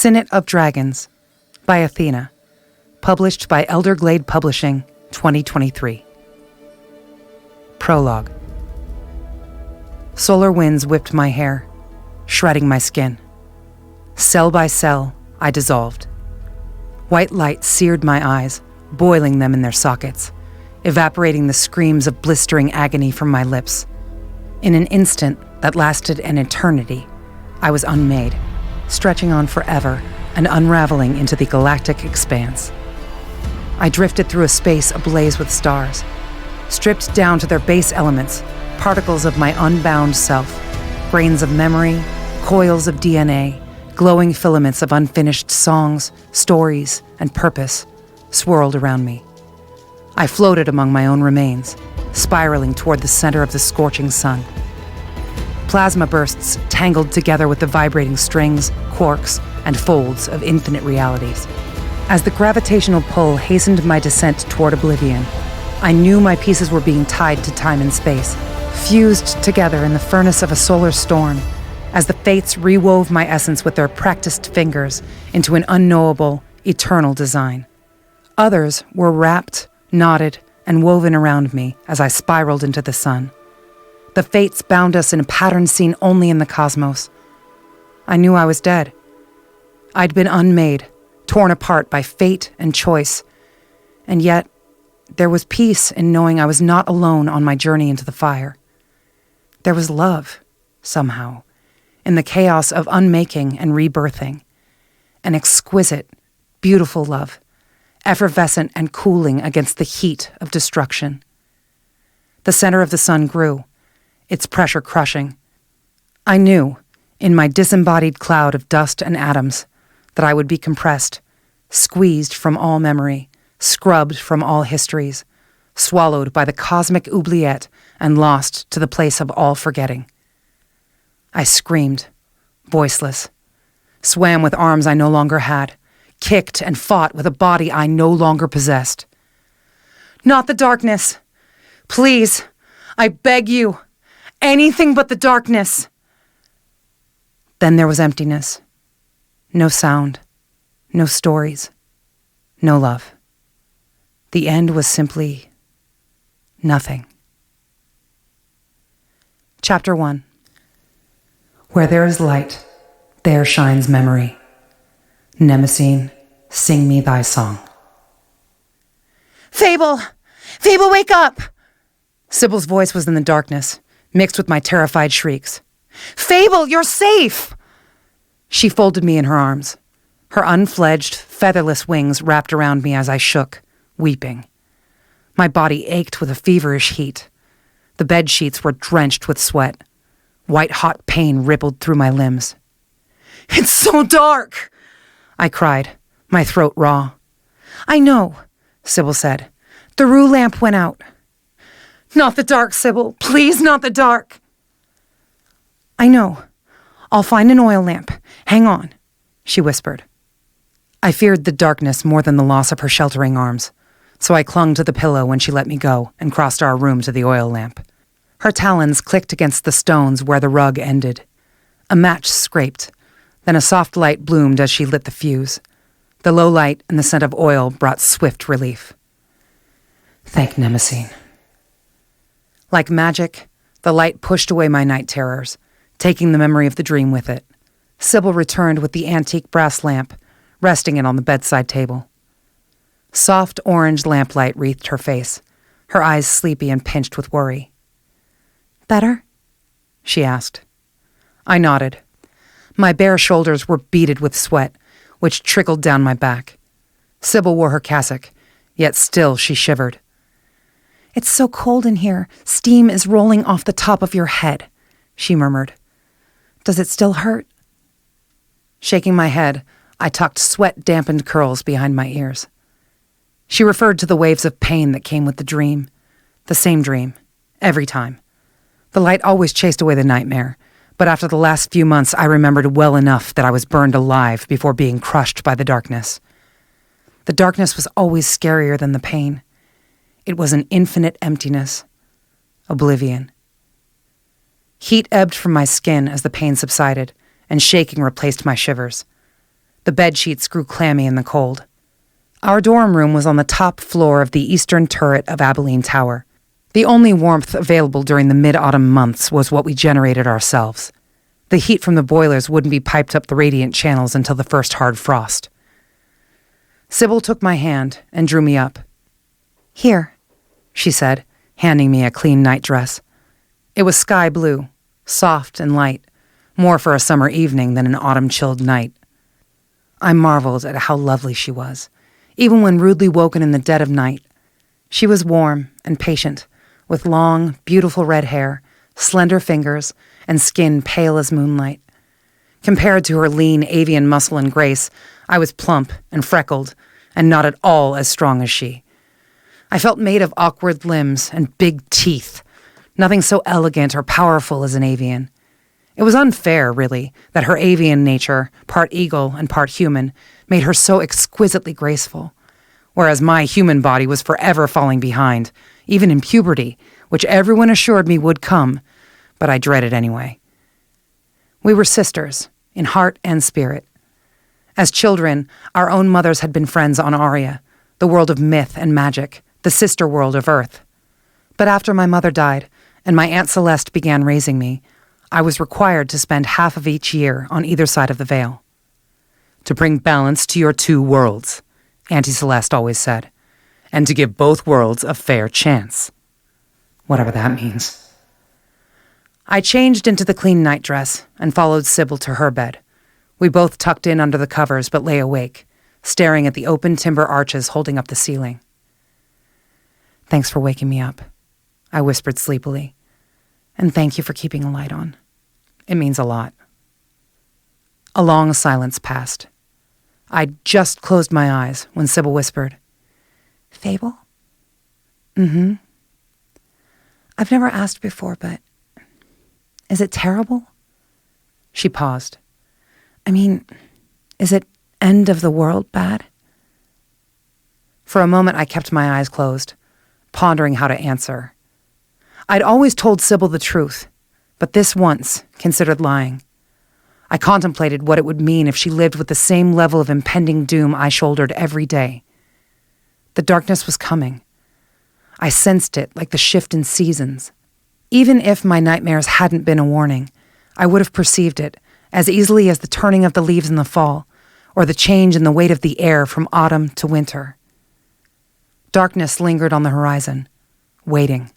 Sinnet of Dragons by Athena, published by Elderglade Publishing, 2023. Prologue. Solar winds whipped my hair, shredding my skin. Cell by cell, I dissolved. White light seared my eyes, boiling them in their sockets, evaporating the screams of blistering agony from my lips. In an instant that lasted an eternity, I was unmade, stretching on forever and unraveling into the galactic expanse. I drifted through a space ablaze with stars, stripped down to their base elements, particles of my unbound self, grains of memory, coils of DNA, glowing filaments of unfinished songs, stories, and purpose swirled around me. I floated among my own remains, spiraling toward the center of the scorching sun. Plasma bursts tangled together with the vibrating strings, quarks, and folds of infinite realities. As the gravitational pull hastened my descent toward oblivion, I knew my pieces were being tied to time and space, fused together in the furnace of a solar storm, as the fates rewove my essence with their practiced fingers into an unknowable, eternal design. Others were wrapped, knotted, and woven around me as I spiraled into the sun. The fates bound us in a pattern seen only in the cosmos. I knew I was dead. I'd been unmade, torn apart by fate and choice, and yet there was peace in knowing I was not alone on my journey into the fire. There was love, somehow, in the chaos of unmaking and rebirthing. An exquisite, beautiful love, effervescent and cooling against the heat of destruction. The center of the sun grew, its pressure crushing. I knew, in my disembodied cloud of dust and atoms, that I would be compressed, squeezed from all memory, scrubbed from all histories, swallowed by the cosmic oubliette and lost to the place of all forgetting. I screamed, voiceless, swam with arms I no longer had, kicked and fought with a body I no longer possessed. Not the darkness! Please, I beg you! Anything but the darkness! Then there was emptiness. No sound, no stories, no love. The end was simply nothing. Chapter 1. Where there is light, there shines memory. Mnemosyne, sing me thy song. Fable! Fable, wake up! Sybil's voice was in the darkness, mixed with my terrified shrieks. Fable, you're safe! She folded me in her arms. Her unfledged, featherless wings wrapped around me as I shook, weeping. My body ached with a feverish heat. The bed sheets were drenched with sweat. White-hot pain rippled through my limbs. It's so dark! I cried, my throat raw. I know, Sybil said. The rue lamp went out. Not the dark, Sybil. Please, not the dark. I know. I'll find an oil lamp. Hang on, she whispered. I feared the darkness more than the loss of her sheltering arms, so I clung to the pillow when she let me go and crossed our room to the oil lamp. Her talons clicked against the stones where the rug ended. A match scraped, then a soft light bloomed as she lit the fuse. The low light and the scent of oil brought swift relief. Thank Mnemosyne. Like magic, the light pushed away my night terrors, taking the memory of the dream with it. Sybil returned with the antique brass lamp, resting it on the bedside table. Soft orange lamplight wreathed her face, her eyes sleepy and pinched with worry. Better? She asked. I nodded. My bare shoulders were beaded with sweat, which trickled down my back. Sybil wore her cassock, yet still she shivered. It's so cold in here, steam is rolling off the top of your head, she murmured. Does it still hurt? Shaking my head, I tucked sweat-dampened curls behind my ears. She referred to the waves of pain that came with the dream. The same dream, every time. The light always chased away the nightmare, but after the last few months I remembered well enough that I was burned alive before being crushed by the darkness. The darkness was always scarier than the pain. It was an infinite emptiness. Oblivion. Heat ebbed from my skin as the pain subsided, and shaking replaced my shivers. The bedsheets grew clammy in the cold. Our dorm room was on the top floor of the eastern turret of Abilene Tower. The only warmth available during the mid-autumn months was what we generated ourselves. The heat from the boilers wouldn't be piped up the radiant channels until the first hard frost. Sybil took my hand and drew me up. "Here," she said, handing me a clean nightdress. It was sky blue, soft and light, more for a summer evening than an autumn-chilled night. I marveled at how lovely she was, even when rudely woken in the dead of night. She was warm and patient, with long, beautiful red hair, slender fingers, and skin pale as moonlight. Compared to her lean avian muscle and grace, I was plump and freckled, and not at all as strong as she. I felt made of awkward limbs and big teeth, nothing so elegant or powerful as an avian. It was unfair, really, that her avian nature, part eagle and part human, made her so exquisitely graceful, whereas my human body was forever falling behind, even in puberty, which everyone assured me would come, but I dreaded anyway. We were sisters, in heart and spirit. As children, our own mothers had been friends on Aria, the world of myth and magic, the sister world of Earth. But after my mother died, and my Aunt Celeste began raising me, I was required to spend half of each year on either side of the veil. "To bring balance to your two worlds," Auntie Celeste always said, "and to give both worlds a fair chance." Whatever that means. I changed into the clean nightdress and followed Sybil to her bed. We both tucked in under the covers but lay awake, staring at the open timber arches holding up the ceiling. "Thanks for waking me up," I whispered sleepily. "And thank you for keeping a light on. It means a lot." A long silence passed. I'd just closed my eyes when Sybil whispered, "Fable?" "Mm-hmm." "I've never asked before, but is it terrible?" She paused. "I mean, is it end of the world bad?" For a moment I kept my eyes closed, pondering how to answer. I'd always told Sybil the truth, but this once considered lying. I contemplated what it would mean if she lived with the same level of impending doom I shouldered every day. The darkness was coming. I sensed it like the shift in seasons. Even if my nightmares hadn't been a warning, I would have perceived it as easily as the turning of the leaves in the fall, or the change in the weight of the air from autumn to winter. Darkness lingered on the horizon, waiting.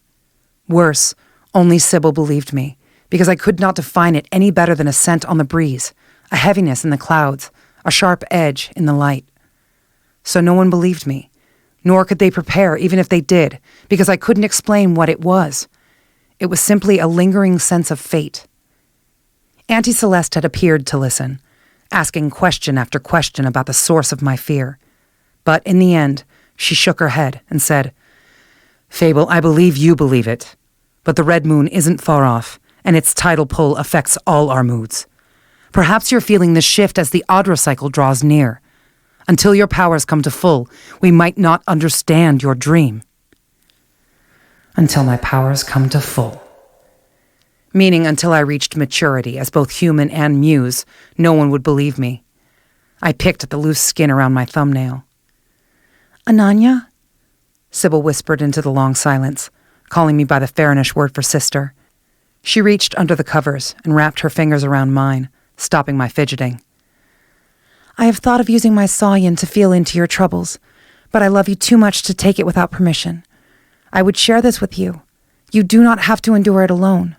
Worse, only Sybil believed me, because I could not define it any better than a scent on the breeze, a heaviness in the clouds, a sharp edge in the light. So no one believed me, nor could they prepare even if they did, because I couldn't explain what it was. It was simply a lingering sense of fate. Auntie Celeste had appeared to listen, asking question after question about the source of my fear. But in the end, she shook her head and said, "Fable, I believe you believe it, but the red moon isn't far off, and its tidal pull affects all our moods. Perhaps you're feeling the shift as the Audra cycle draws near. Until your powers come to full, we might not understand your dream." Until my powers come to full. Meaning until I reached maturity as both human and muse, no one would believe me. I picked at the loose skin around my thumbnail. "Ananya?" Sybil whispered into the long silence, calling me by the Farinish word for sister. She reached under the covers and wrapped her fingers around mine, stopping my fidgeting. "I have thought of using my Sayan to feel into your troubles, but I love you too much to take it without permission. I would share this with you. You do not have to endure it alone."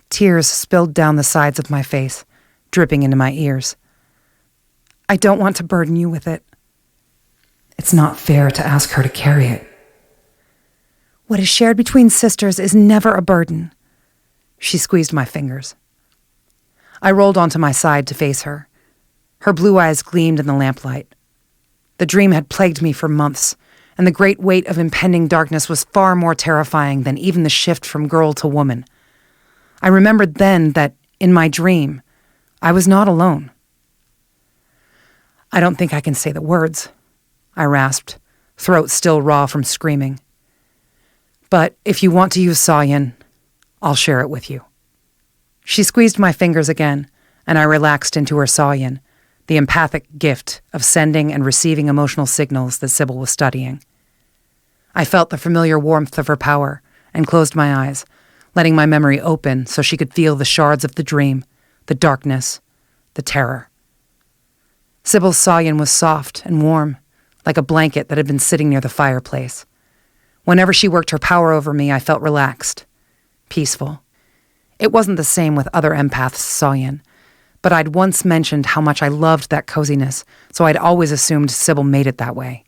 Tears spilled down the sides of my face, dripping into my ears. "I don't want to burden you with it." "It's not fair to ask her to carry it." "What is shared between sisters is never a burden." She squeezed my fingers. I rolled onto my side to face her. Her blue eyes gleamed in the lamplight. The dream had plagued me for months, and the great weight of impending darkness was far more terrifying than even the shift from girl to woman. I remembered then that, in my dream, I was not alone. "I don't think I can say the words," I rasped, throat still raw from screaming. "But if you want to use Sayan, I'll share it with you." She squeezed my fingers again, and I relaxed into her Sayan, the empathic gift of sending and receiving emotional signals that Sybil was studying. I felt the familiar warmth of her power and closed my eyes, letting my memory open so she could feel the shards of the dream, the darkness, the terror. Sybil's sayan was soft and warm, like a blanket that had been sitting near the fireplace. Whenever she worked her power over me, I felt relaxed, peaceful. It wasn't the same with other empaths' sayan, but I'd once mentioned how much I loved that coziness, so I'd always assumed Sybil made it that way.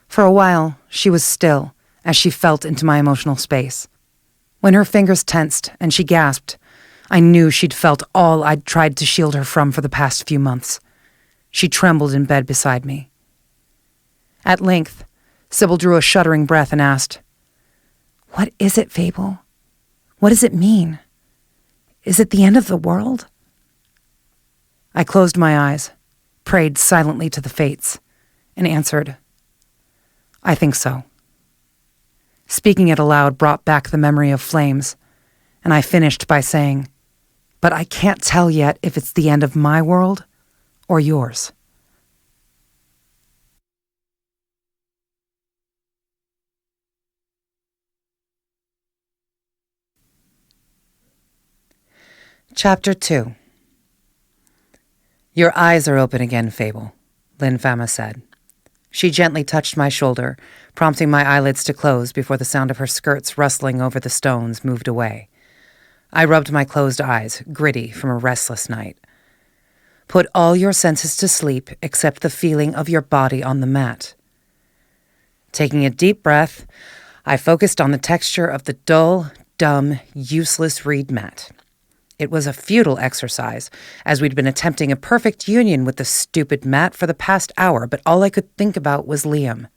For a while, she was still, as she felt into my emotional space. When her fingers tensed and she gasped, I knew she'd felt all I'd tried to shield her from for the past few months. She trembled in bed beside me. At length, Sybil drew a shuddering breath and asked, "What is it, Fable? What does it mean? Is it the end of the world?" I closed my eyes, prayed silently to the fates, and answered, "I think so." Speaking it aloud brought back the memory of flames, and I finished by saying, "But I can't tell yet if it's the end of my world or yours." Chapter 2. "Your eyes are open again, Fable," Linfama said. She gently touched my shoulder, prompting my eyelids to close before the sound of her skirts rustling over the stones moved away. I rubbed my closed eyes, gritty from a restless night. "Put all your senses to sleep except the feeling of your body on the mat." Taking a deep breath, I focused on the texture of the dull, dumb, useless reed mat. It was a futile exercise, as we'd been attempting a perfect union with the stupid mat for the past hour, but all I could think about was Liam.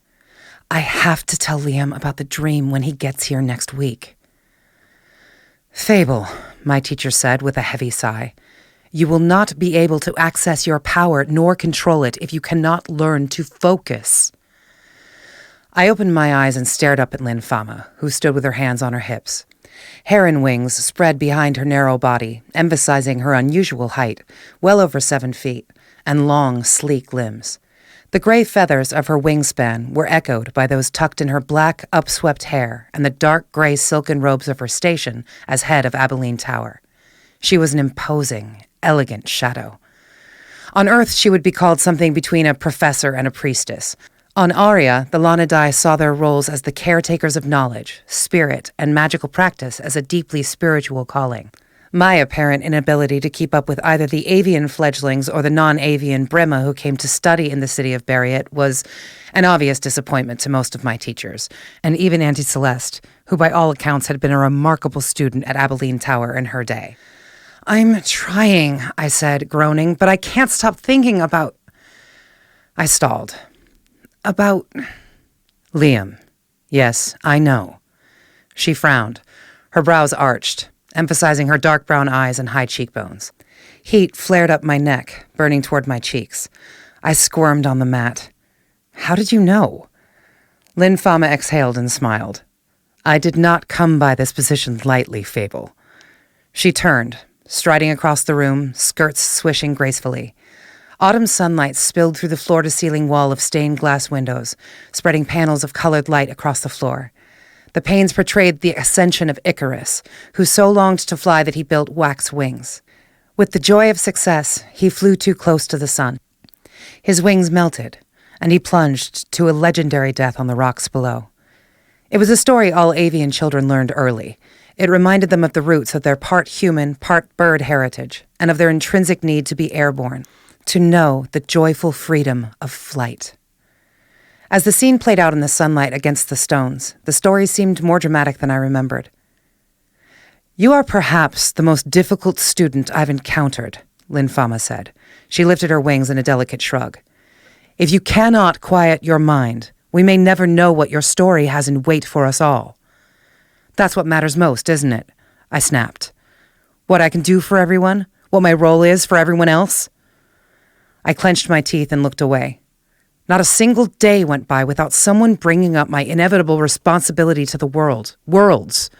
I have to tell Liam about the dream when he gets here next week. "Fable," my teacher said with a heavy sigh, "you will not be able to access your power nor control it if you cannot learn to focus." I opened my eyes and stared up at Linfama, who stood with her hands on her hips. Heron wings spread behind her narrow body, emphasizing her unusual height, well over 7 feet, and long, sleek limbs. The gray feathers of her wingspan were echoed by those tucked in her black, upswept hair and the dark gray silken robes of her station as head of Abilene Tower. She was an imposing, elegant shadow. On Earth, she would be called something between a professor and a priestess. On Aria, the Lanadai saw their roles as the caretakers of knowledge, spirit, and magical practice as a deeply spiritual calling. My apparent inability to keep up with either the avian fledglings or the non-avian Brema who came to study in the city of Bariat was an obvious disappointment to most of my teachers, and even Auntie Celeste, who by all accounts had been a remarkable student at Abilene Tower in her day. "I'm trying," I said, groaning, "but I can't stop thinking about—" I stalled. "About Liam. Yes, I know." She frowned, her brows arched, emphasizing her dark brown eyes and high cheekbones. Heat flared up my neck, burning toward my cheeks. I squirmed on the mat. "How did you know?" Linfama exhaled and smiled. "I did not come by this position lightly, Fable." She turned, striding across the room, skirts swishing gracefully. Autumn sunlight spilled through the floor-to-ceiling wall of stained glass windows, spreading panels of colored light across the floor. The panes portrayed the ascension of Icarus, who so longed to fly that he built wax wings. With the joy of success, he flew too close to the sun. His wings melted, and he plunged to a legendary death on the rocks below. It was a story all avian children learned early. It reminded them of the roots of their part human, part bird heritage, and of their intrinsic need to be airborne, to know the joyful freedom of flight. As the scene played out in the sunlight against the stones, the story seemed more dramatic than I remembered. "You are perhaps the most difficult student I've encountered," Linfama said. She lifted her wings in a delicate shrug. "If you cannot quiet your mind, we may never know what your story has in wait for us all." "That's what matters most, isn't it?" I snapped. "What I can do for everyone? What my role is for everyone else?" I clenched my teeth and looked away. Not a single day went by without someone bringing up my inevitable responsibility to the world. Worlds.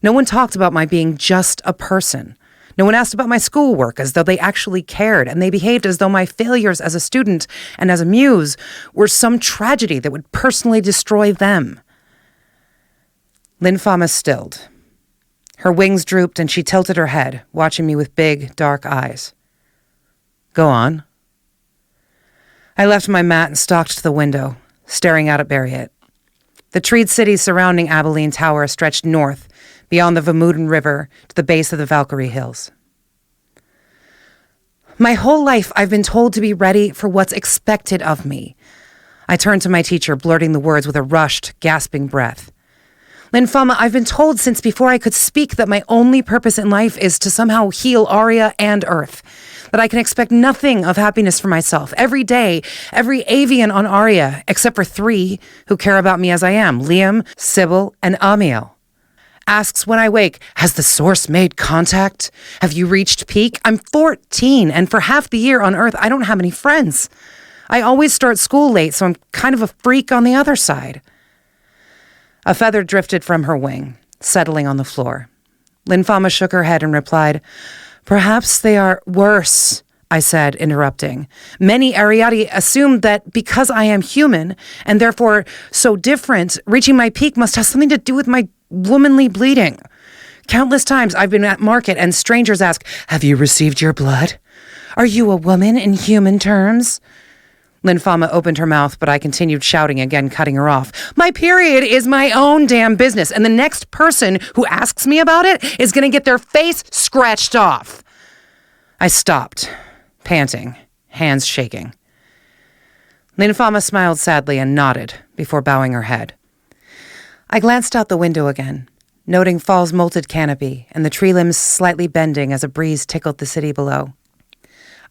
No one talked about my being just a person. No one asked about my schoolwork as though they actually cared, and they behaved as though my failures as a student and as a muse were some tragedy that would personally destroy them. Linfama stilled. Her wings drooped and she tilted her head, watching me with big, dark eyes. Go on. I left my mat and stalked to the window, staring out at Berriet. The treed city surrounding Abilene Tower stretched north, beyond the Vermuden River to the base of the Valkyrie Hills. My whole life I've been told to be ready for what's expected of me. I turned to my teacher, blurting the words with a rushed, gasping breath. Linfama, I've been told since before I could speak that my only purpose in life is to somehow heal Aria and Earth. That I can expect nothing of happiness for myself. Every day, every avian on Aria, except for 3 who care about me as I am, Liam, Sybil, and Amiel. Asks when I wake, has the source made contact? Have you reached peak? I'm 14, and for half the year on Earth, I don't have any friends. I always start school late, so I'm kind of a freak on the other side. A feather drifted from her wing, settling on the floor. Linfama shook her head and replied, Perhaps they are worse, I said, interrupting. Many Ariati assume that because I am human, and therefore so different, reaching my peak must have something to do with my womanly bleeding. Countless times I've been at market and strangers ask, Have you received your blood? Are you a woman in human terms? Linfama opened her mouth, but I continued shouting again, cutting her off. My period is my own damn business, and the next person who asks me about it is going to get their face scratched off. I stopped, panting, hands shaking. Linfama smiled sadly and nodded before bowing her head. I glanced out the window again, noting fall's molted canopy and the tree limbs slightly bending as a breeze tickled the city below.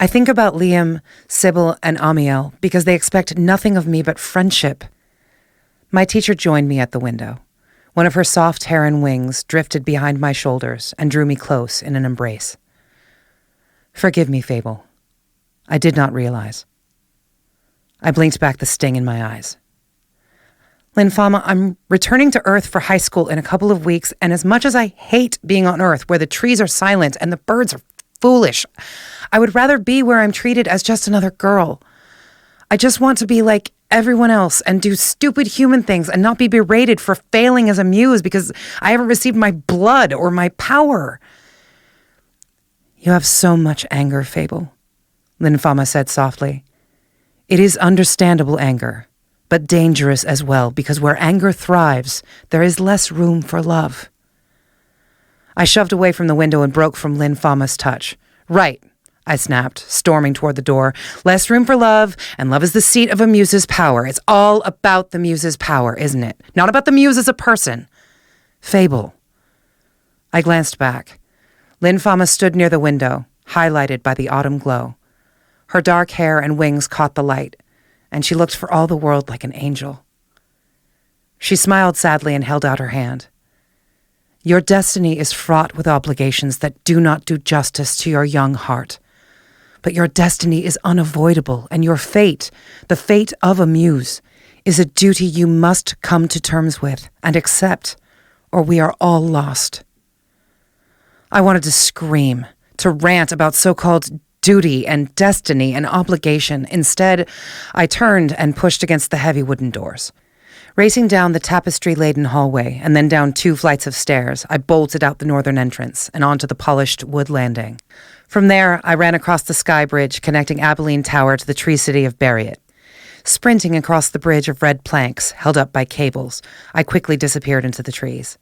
I think about Liam, Sybil, and Amiel because they expect nothing of me but friendship. My teacher joined me at the window. One of her soft hair and wings drifted behind my shoulders and drew me close in an embrace. Forgive me, Fable. I did not realize. I blinked back the sting in my eyes. Linfama, I'm returning to Earth for high school in a couple of weeks, and as much as I hate being on Earth where the trees are silent and the birds are foolish, I would rather be where I'm treated as just another girl. I just want to be like everyone else and do stupid human things and not be berated for failing as a muse because I haven't received my blood or my power. You have so much anger, Fable, Linfama said softly. It is understandable anger, but dangerous as well because where anger thrives, there is less room for love. I shoved away from the window and broke from Linfama's touch. Right, I snapped, storming toward the door. Less room for love, and love is the seat of a muse's power. It's all about the muse's power, isn't it? Not about the muse as a person. Fable. I glanced back. Linfama stood near the window, highlighted by the autumn glow. Her dark hair and wings caught the light, and she looked for all the world like an angel. She smiled sadly and held out her hand. Your destiny is fraught with obligations that do not do justice to your young heart. But your destiny is unavoidable, and your fate, the fate of a muse, is a duty you must come to terms with and accept, or we are all lost. I wanted to scream, to rant about so-called duty and destiny and obligation. Instead, I turned and pushed against the heavy wooden doors. Racing down the tapestry-laden hallway and then down 2 flights of stairs, I bolted out the northern entrance and onto the polished wood landing. From there, I ran across the sky bridge connecting Abilene Tower to the tree city of Berriet. Sprinting across the bridge of red planks held up by cables, I quickly disappeared into the trees.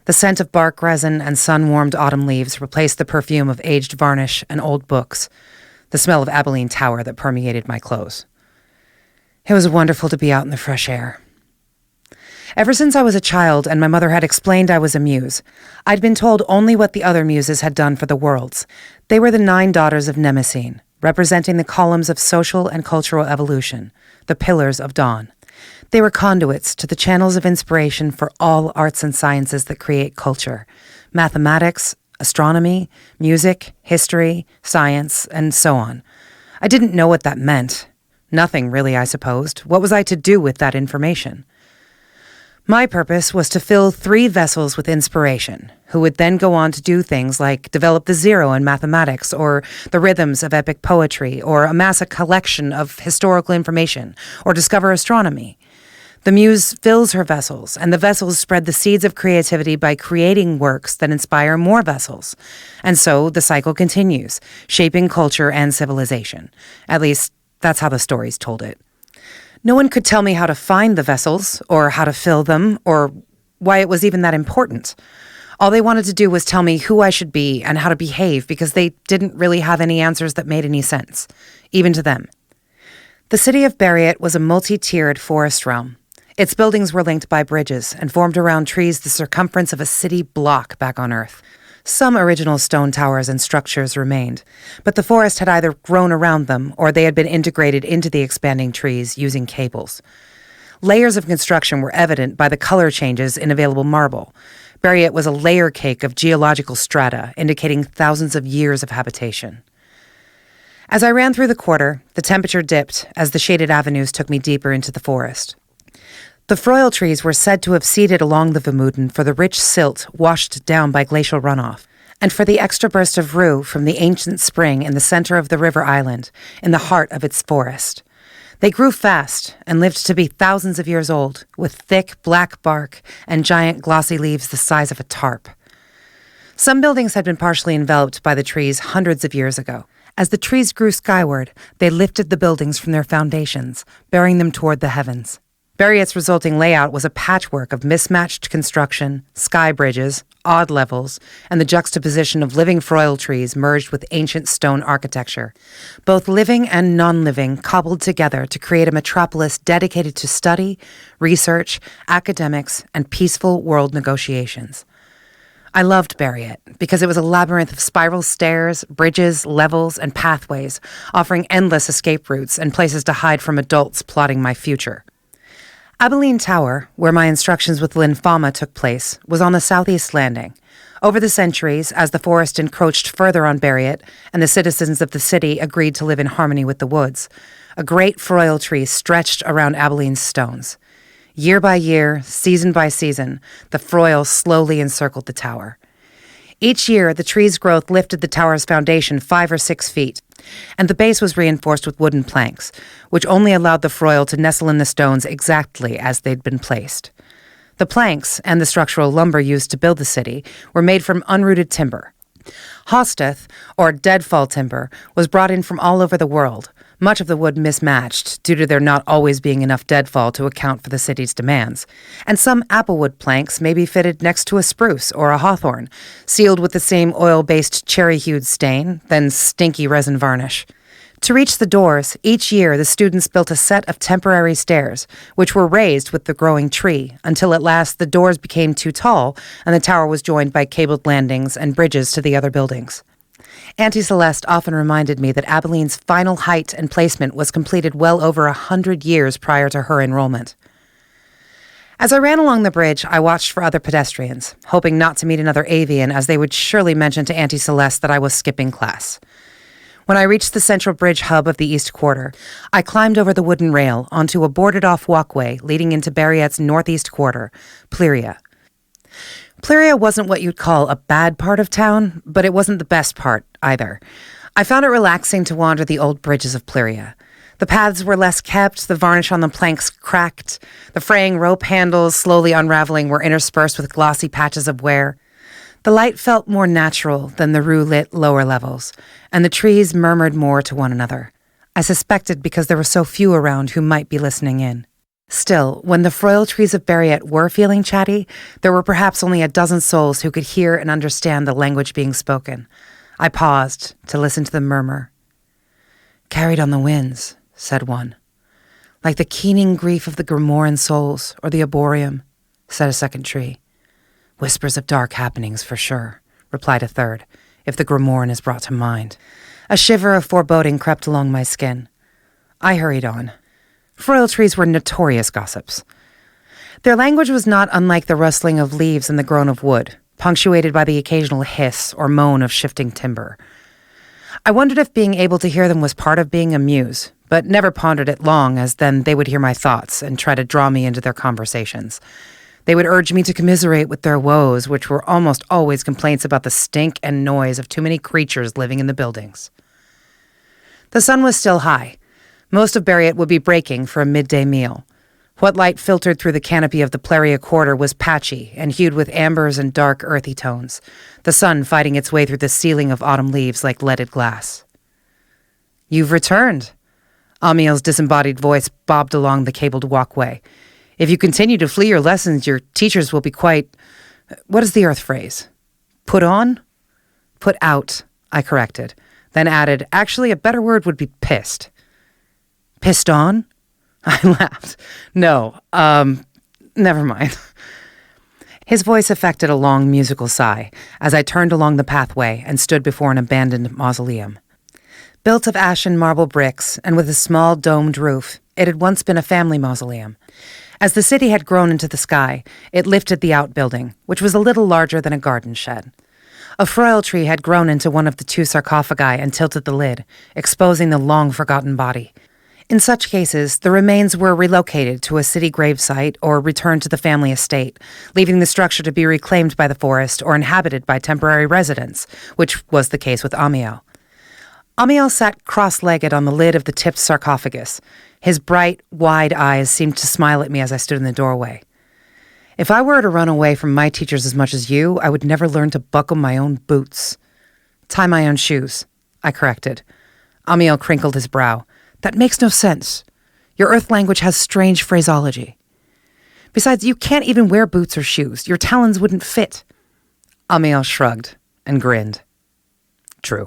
The scent of bark resin and sun-warmed autumn leaves replaced the perfume of aged varnish and old books, the smell of Abilene Tower that permeated my clothes. It was wonderful to be out in the fresh air. Ever since I was a child and my mother had explained I was a muse, I'd been told only what the other muses had done for the worlds. They were the 9 daughters of Mnemosyne, representing the columns of social and cultural evolution, the pillars of dawn. They were conduits to the channels of inspiration for all arts and sciences that create culture, mathematics, astronomy, music, history, science, and so on. I didn't know what that meant. Nothing, really, I supposed. What was I to do with that information? My purpose was to fill 3 vessels with inspiration, who would then go on to do things like develop the zero in mathematics, or the rhythms of epic poetry, or amass a collection of historical information, or discover astronomy. The muse fills her vessels, and the vessels spread the seeds of creativity by creating works that inspire more vessels. And so the cycle continues, shaping culture and civilization. At least, that's how the stories told it. No one could tell me how to find the vessels, or how to fill them, or why it was even that important. All they wanted to do was tell me who I should be and how to behave, because they didn't really have any answers that made any sense, even to them. The city of Bariat was a multi-tiered forest realm. Its buildings were linked by bridges and formed around trees the circumference of a city block back on Earth. Some original stone towers and structures remained, but the forest had either grown around them or they had been integrated into the expanding trees using cables. Layers of construction were evident by the color changes in available marble. Bariat was a layer cake of geological strata, indicating thousands of years of habitation. As I ran through the quarter, the temperature dipped as the shaded avenues took me deeper into the forest. The froil trees were said to have seeded along the Vermuden for the rich silt washed down by glacial runoff, and for the extra burst of rue from the ancient spring in the center of the river island, in the heart of its forest. They grew fast and lived to be thousands of years old, with thick black bark and giant glossy leaves the size of a tarp. Some buildings had been partially enveloped by the trees hundreds of years ago. As the trees grew skyward, they lifted the buildings from their foundations, bearing them toward the heavens. Bariat's resulting layout was a patchwork of mismatched construction, sky bridges, odd levels, and the juxtaposition of living froil trees merged with ancient stone architecture, both living and non-living cobbled together to create a metropolis dedicated to study, research, academics, and peaceful world negotiations. I loved Bariat because it was a labyrinth of spiral stairs, bridges, levels, and pathways, offering endless escape routes and places to hide from adults plotting my future. Abilene Tower, where my instructions with Lymphoma took place, was on the southeast landing. Over the centuries, as the forest encroached further on Bariat and the citizens of the city agreed to live in harmony with the woods, a great froil tree stretched around Abilene's stones. Year by year, season by season, the froil slowly encircled the tower. Each year, the tree's growth lifted the tower's foundation 5 or 6 feet, and the base was reinforced with wooden planks, which only allowed the froil to nestle in the stones exactly as they'd been placed. The planks and the structural lumber used to build the city were made from unrooted timber. Hosteth, or deadfall timber, was brought in from all over the world, much of the wood mismatched due to there not always being enough deadfall to account for the city's demands, and some applewood planks may be fitted next to a spruce or a hawthorn, sealed with the same oil-based cherry-hued stain, then stinky resin varnish. To reach the doors, each year the students built a set of temporary stairs, which were raised with the growing tree, until at last the doors became too tall and the tower was joined by cabled landings and bridges to the other buildings. Auntie Celeste often reminded me that Abilene's final height and placement was completed well over 100 years prior to her enrollment. As I ran along the bridge, I watched for other pedestrians, hoping not to meet another avian, as they would surely mention to Auntie Celeste that I was skipping class. When I reached the central bridge hub of the East Quarter, I climbed over the wooden rail onto a boarded-off walkway leading into Bariat's northeast quarter, Plyria. Plyria wasn't what you'd call a bad part of town, but it wasn't the best part either. I found it relaxing to wander the old bridges of Plyria. The paths were less kept, the varnish on the planks cracked, the fraying rope handles slowly unraveling were interspersed with glossy patches of wear. The light felt more natural than the rue-lit lower levels, and the trees murmured more to one another. I suspected because there were so few around who might be listening in. Still, when the froil trees of Bariat were feeling chatty, there were perhaps only a dozen souls who could hear and understand the language being spoken. I paused to listen to the murmur. "Carried on the winds," said one. "Like the keening grief of the Grimoran souls, or the Arboreum," said a second tree. "Whispers of dark happenings, for sure," replied a third, "if the Grimoran is brought to mind." A shiver of foreboding crept along my skin. I hurried on. Froil trees were notorious gossips. Their language was not unlike the rustling of leaves and the groan of wood, punctuated by the occasional hiss or moan of shifting timber. I wondered if being able to hear them was part of being a muse, but never pondered it long, as then they would hear my thoughts and try to draw me into their conversations. They would urge me to commiserate with their woes, which were almost always complaints about the stink and noise of too many creatures living in the buildings. The sun was still high. Most of Barriott would be breaking for a midday meal. What light filtered through the canopy of the Pleria Quarter was patchy and hued with ambers and dark, earthy tones, the sun fighting its way through the ceiling of autumn leaves like leaded glass. "You've returned." Amiel's disembodied voice bobbed along the cabled walkway. "If you continue to flee your lessons, your teachers will be quite... What is the Earth phrase? Put on?" "Put out," I corrected, then added, "Actually, a better word would be pissed." "Pissed on?" I laughed. "No, never mind." His voice affected a long musical sigh as I turned along the pathway and stood before an abandoned mausoleum. Built of ashen marble bricks and with a small domed roof, it had once been a family mausoleum. As the city had grown into the sky, it lifted the outbuilding, which was a little larger than a garden shed. A froil tree had grown into one of the two sarcophagi and tilted the lid, exposing the long-forgotten body. In such cases, the remains were relocated to a city gravesite or returned to the family estate, leaving the structure to be reclaimed by the forest or inhabited by temporary residents, which was the case with Amiel. Amiel sat cross-legged on the lid of the tipped sarcophagus. His bright, wide eyes seemed to smile at me as I stood in the doorway. "If I were to run away from my teachers as much as you, I would never learn to buckle my own boots." "Tie my own shoes," I corrected. Amiel crinkled his brow. "That makes no sense. Your Earth language has strange phraseology. Besides, you can't even wear boots or shoes. Your talons wouldn't fit." Amiel shrugged and grinned. True.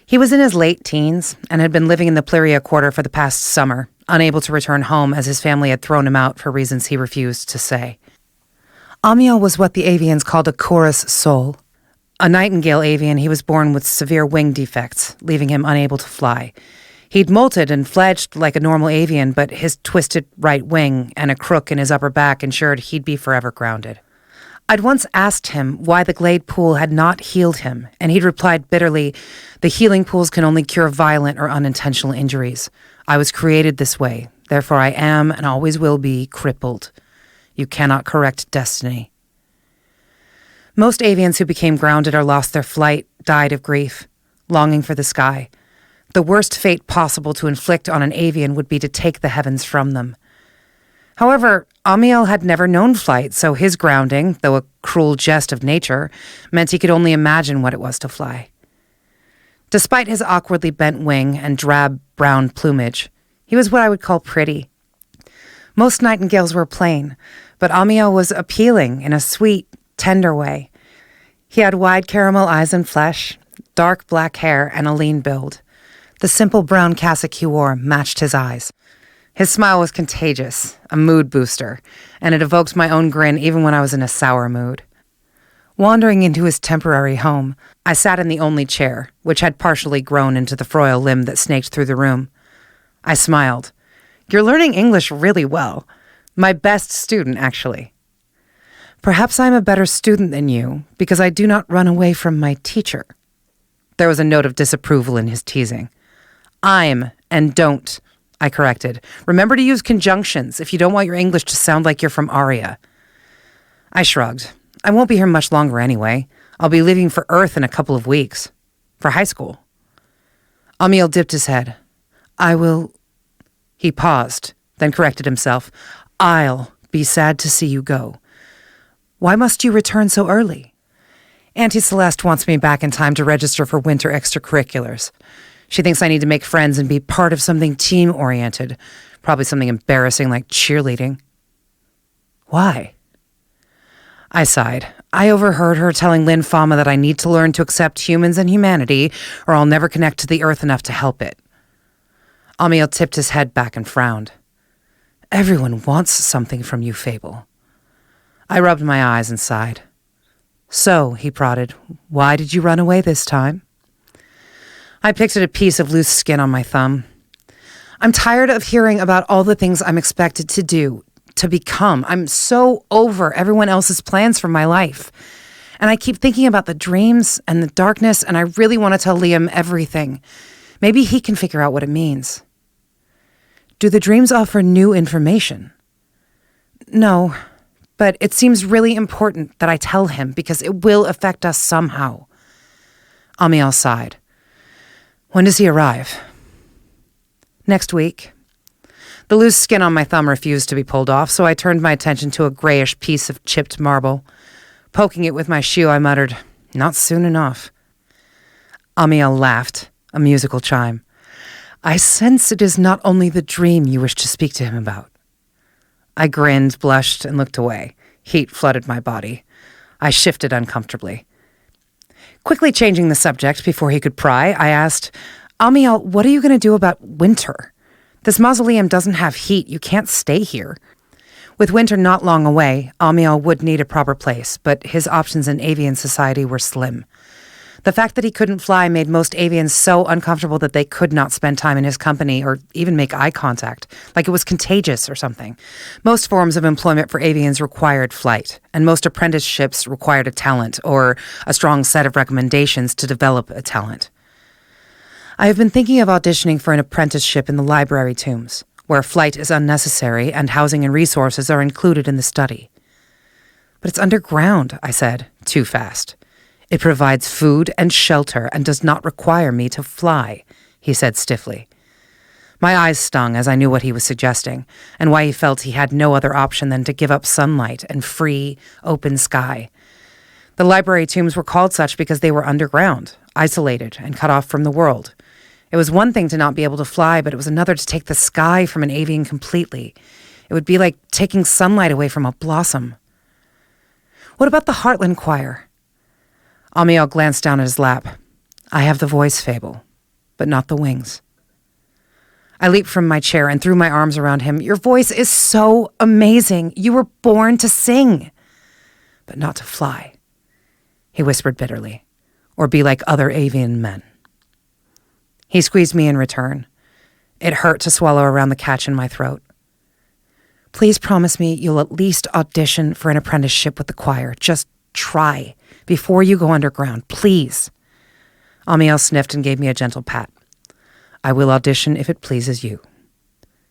He was in his late teens and had been living in the Pleria Quarter for the past summer, unable to return home as his family had thrown him out for reasons he refused to say. Amiel was what the avians called a chorus soul. A nightingale avian, he was born with severe wing defects, leaving him unable to fly. He'd molted and fledged like a normal avian, but his twisted right wing and a crook in his upper back ensured he'd be forever grounded. I'd once asked him why the Glade pool had not healed him, and he'd replied bitterly, "The healing pools can only cure violent or unintentional injuries. I was created this way, therefore I am and always will be crippled. You cannot correct destiny." Most avians who became grounded or lost their flight died of grief, longing for the sky. The worst fate possible to inflict on an avian would be to take the heavens from them. However, Amiel had never known flight, so his grounding, though a cruel jest of nature, meant he could only imagine what it was to fly. Despite his awkwardly bent wing and drab brown plumage, he was what I would call pretty. Most nightingales were plain, but Amiel was appealing in a sweet, tender way. He had wide caramel eyes and flesh, dark black hair, and a lean build. The simple brown cassock he wore matched his eyes. His smile was contagious, a mood booster, and it evoked my own grin even when I was in a sour mood. Wandering into his temporary home, I sat in the only chair, which had partially grown into the froil limb that snaked through the room. I smiled. "You're learning English really well. My best student, actually." "Perhaps I'm a better student than you, because I do not run away from my teacher." There was a note of disapproval in his teasing. "I'm and don't," I corrected. "Remember to use conjunctions if you don't want your English to sound like you're from Aria." I shrugged. "I won't be here much longer anyway. I'll be leaving for Earth in a couple of weeks. For high school." Amiel dipped his head. "I will..." He paused, then corrected himself. "I'll be sad to see you go. Why must you return so early?" "Auntie Celeste wants me back in time to register for winter extracurriculars. She thinks I need to make friends and be part of something team-oriented, probably something embarrassing like cheerleading." "Why?" I sighed. I overheard her telling Lynn Fama that I need to learn to accept humans and humanity, or I'll never connect to the Earth enough to help it. Amiel tipped his head back and frowned. "Everyone wants something from you, Fable." I rubbed my eyes and sighed. "So," he prodded, "why did you run away this time?" I picked at a piece of loose skin on my thumb. "I'm tired of hearing about all the things I'm expected to do, to become. I'm so over everyone else's plans for my life. And I keep thinking about the dreams and the darkness, and I really want to tell Liam everything. Maybe he can figure out what it means." "Do the dreams offer new information?" "No. but it seems really important that I tell him because it will affect us somehow. Amiel sighed. When does he arrive? Next week. The loose skin on my thumb refused to be pulled off, so I turned my attention to a grayish piece of chipped marble. Poking it with my shoe, I muttered, "Not soon enough." Amiel laughed, a musical chime. "I sense it is not only the dream you wish to speak to him about." I grinned, blushed, and looked away. Heat flooded my body. I shifted uncomfortably. Quickly changing the subject before he could pry, I asked, "Amiel, what are you going to do about winter? This mausoleum doesn't have heat. You can't stay here." With winter not long away, Amiel would need a proper place, but his options in avian society were slim. The fact that he couldn't fly made most avians so uncomfortable that they could not spend time in his company or even make eye contact, like it was contagious or something. Most forms of employment for avians required flight, and most apprenticeships required a talent or a strong set of recommendations to develop a talent. I have been thinking of auditioning for an apprenticeship in the library tombs, where flight is unnecessary and housing and resources are included in the study. "But it's underground," I said, too fast. "It provides food and shelter and does not require me to fly," he said stiffly. My eyes stung as I knew what he was suggesting, and why he felt he had no other option than to give up sunlight and free, open sky. The library tombs were called such because they were underground, isolated, and cut off from the world. It was one thing to not be able to fly, but it was another to take the sky from an avian completely. It would be like taking sunlight away from a blossom. "What about the Heartland Choir?" Amiel glanced down at his lap. "I have the voice, Fable, but not the wings." I leaped from my chair and threw my arms around him. "Your voice is so amazing. You were born to sing, but not to fly," he whispered bitterly, "or be like other avian men." He squeezed me in return. It hurt to swallow around the catch in my throat. "Please promise me you'll at least audition for an apprenticeship with the choir. Just try. Before you go underground, please." Amiel sniffed and gave me a gentle pat. "I will audition if it pleases you."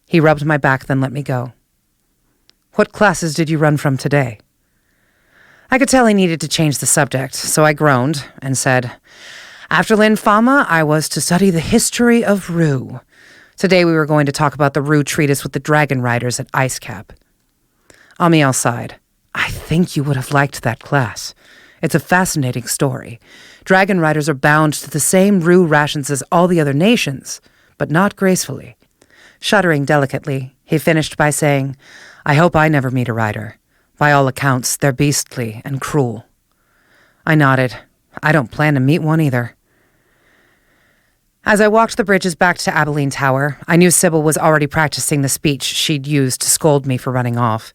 He rubbed my back, then let me go. "What classes did you run from today?" I could tell he needed to change the subject, so I groaned and said, "After Linfama, I was to study the history of Rue. Today we were going to talk about the Rue treatise with the dragon riders at Icecap." Amiel sighed. "I think you would have liked that class. It's a fascinating story. Dragon riders are bound to the same Rue rations as all the other nations, but not gracefully." Shuddering delicately, he finished by saying, "I hope I never meet a rider. By all accounts, they're beastly and cruel." I nodded. I don't plan to meet one either. As I walked the bridges back to Abilene Tower, I knew Sybil was already practicing the speech she'd used to scold me for running off.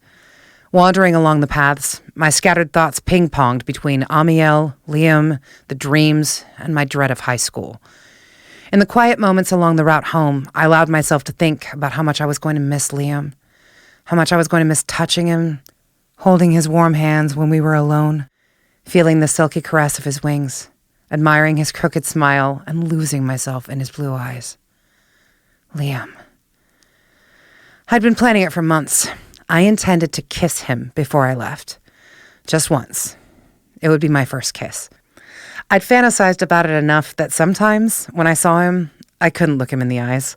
Wandering along the paths, my scattered thoughts ping-ponged between Amiel, Liam, the dreams, and my dread of high school. In the quiet moments along the route home, I allowed myself to think about how much I was going to miss Liam, how much I was going to miss touching him, holding his warm hands when we were alone, feeling the silky caress of his wings, admiring his crooked smile, and losing myself in his blue eyes. Liam. I'd been planning it for months. I intended to kiss him before I left. Just once. It would be my first kiss. I'd fantasized about it enough that sometimes, when I saw him, I couldn't look him in the eyes.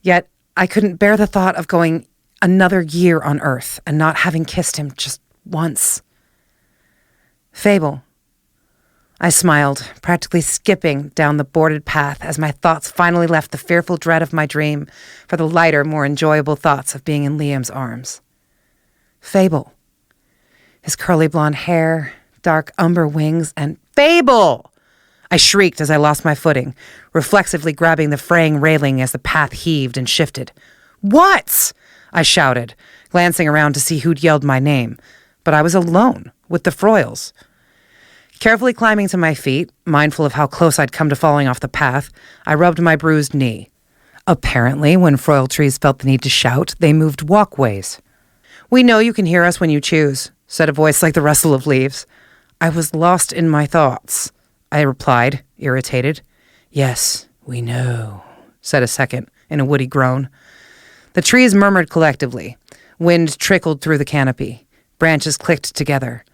Yet, I couldn't bear the thought of going another year on Earth and not having kissed him just once. Fable. I smiled, practically skipping down the boarded path as my thoughts finally left the fearful dread of my dream for the lighter, more enjoyable thoughts of being in Liam's arms. Fable. His curly blonde hair, dark umber wings, and Fable! I shrieked as I lost my footing, reflexively grabbing the fraying railing as the path heaved and shifted. "What?" I shouted, glancing around to see who'd yelled my name. But I was alone, with the Froyles. Carefully climbing to my feet, mindful of how close I'd come to falling off the path, I rubbed my bruised knee. Apparently, when Froyle trees felt the need to shout, they moved walkways. "We know you can hear us when you choose," said a voice like the rustle of leaves. I was lost in my thoughts, I replied, irritated. "Yes, we know," said a second, in a woody groan. The trees murmured collectively. Wind trickled through the canopy. Branches clicked together.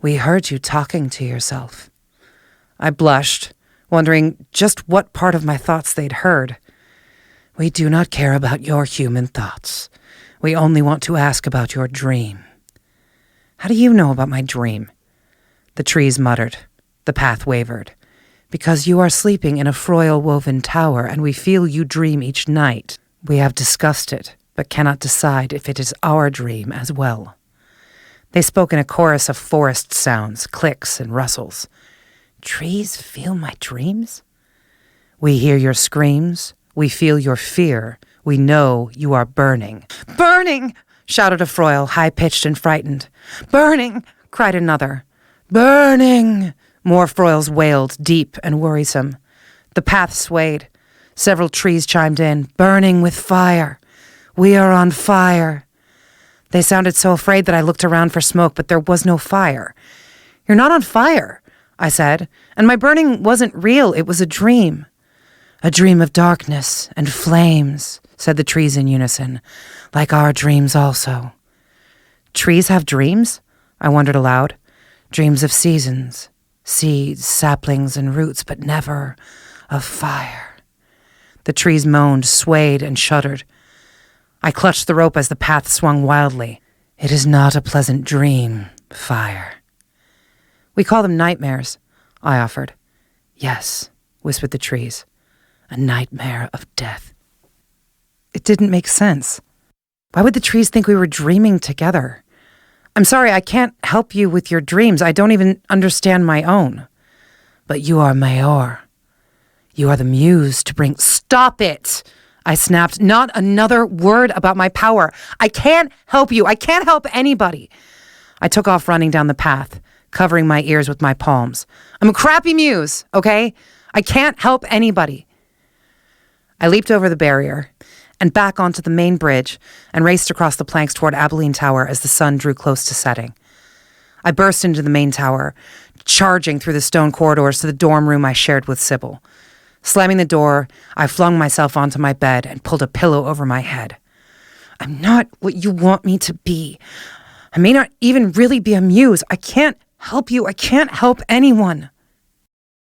We heard you talking to yourself. I blushed, wondering just what part of my thoughts they'd heard. We do not care about your human thoughts. We only want to ask about your dream. How do you know about my dream? The trees muttered. The path wavered. Because you are sleeping in a froil-woven tower, and we feel you dream each night. We have discussed it, but cannot decide if it is our dream as well. They spoke in a chorus of forest sounds, clicks and rustles. Trees feel my dreams? We hear your screams. We feel your fear. We know you are burning. Burning! Shouted a froil, high-pitched and frightened. Burning! Cried another. Burning! More froils wailed, deep and worrisome. The path swayed. Several trees chimed in. Burning with fire. We are on fire. They sounded so afraid that I looked around for smoke, but there was no fire. You're not on fire, I said, and my burning wasn't real. It was a dream. A dream of darkness and flames, said the trees in unison, like our dreams also. Trees have dreams? I wondered aloud. Dreams of seasons, seeds, saplings, and roots, but never of fire. The trees moaned, swayed, and shuddered. I clutched the rope as the path swung wildly. It is not a pleasant dream, fire. We call them nightmares, I offered. Yes, whispered the trees. A nightmare of death. It didn't make sense. Why would the trees think we were dreaming together? I'm sorry, I can't help you with your dreams. I don't even understand my own. But you are Mayor. You are the muse to bring— Stop it! I snapped. Not another word about my power. I can't help you. I can't help anybody. I took off running down the path, covering my ears with my palms. I'm a crappy muse, okay? I can't help anybody. I leaped over the barrier and back onto the main bridge and raced across the planks toward Abilene Tower as the sun drew close to setting. I burst into the main tower, charging through the stone corridors to the dorm room I shared with Sybil. Slamming the door, I flung myself onto my bed and pulled a pillow over my head. I'm not what you want me to be. I may not even really be a muse. I can't help you. I can't help anyone.